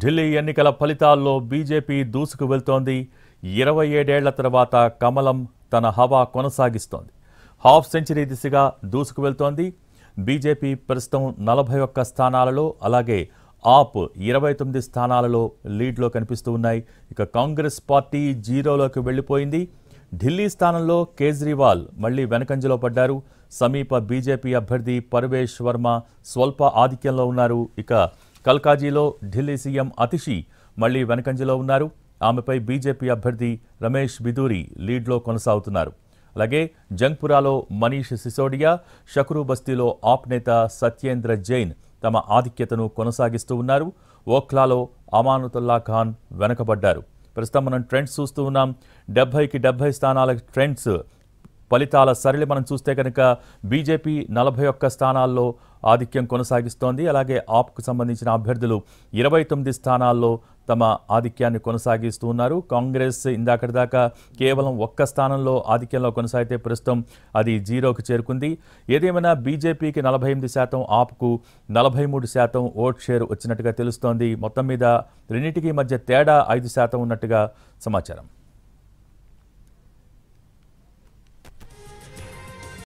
ఢిల్లీ ఎన్నికల ఫలితాల్లో బీజేపీ దూసుకు వెళ్తోంది. 27 ఏళ్ల తర్వాత కమలం తన హవా కొనసాగిస్తోంది. హాఫ్ సెంచరీ దిశగా దూసుకు వెళ్తోంది. బీజేపీ ప్రస్తుతం 41 స్థానాలలో, అలాగే ఆప్ 29 స్థానాలలో లీడ్లో కనిపిస్తూ ఉన్నాయి. ఇక కాంగ్రెస్ పార్టీ జీరోలోకి వెళ్లిపోయింది. ఢిల్లీ స్థానంలో కేజ్రీవాల్ మళ్లీ వెనకంజలో పడ్డారు. సమీప బీజేపీ అభ్యర్థి పర్వేష్ వర్మ స్వల్ప ఆధిక్యంలో ఉన్నారు. ఇక కల్కాజీలో ఢిల్లీ సీఎం అతిషి మళ్లీ వెనకంజలో ఉన్నారు. ఆమెపై బీజేపీ అభ్యర్థి రమేష్ బిదూరి లీడ్లో కొనసాగుతున్నారు. అలాగే జంగ్పురాలో మనీష్ సిసోడియా, షక్రూ బస్తీలో ఆప్ నేత సత్యేంద్ర జైన్ తమ ఆధిక్యతను కొనసాగిస్తూ ఉన్నారు. ఓఖ్లాలో అమానుతుల్లా ఖాన్ వెనకబడ్డారు. ప్రస్తుతం మనం ట్రెండ్స్ చూస్తూ ఉన్నాం. 70కి 70 స్థానాల ట్రెండ్స్ ఫలితాల సరళి మనం చూస్తే కనుక బీజేపీ 41 స్థానాల్లో ఆధిక్యం కొనసాగిస్తోంది. అలాగే ఆప్కు సంబంధించిన అభ్యర్థులు 29 స్థానాల్లో తమ ఆధిక్యాన్ని కొనసాగిస్తూ ఉన్నారు. కాంగ్రెస్ ఇందాకటి దాకా కేవలం 1 స్థానంలో ఆధిక్యంలో కొనసాగితే ప్రస్తుతం అది జీరోకు చేరుకుంది. ఏదేమైనా బీజేపీకి 48%, ఆప్కు 43% ఓట్ షేర్ వచ్చినట్టుగా తెలుస్తోంది. మొత్తం మీద రెండింటికి మధ్య తేడా 5% ఉన్నట్టుగా సమాచారం.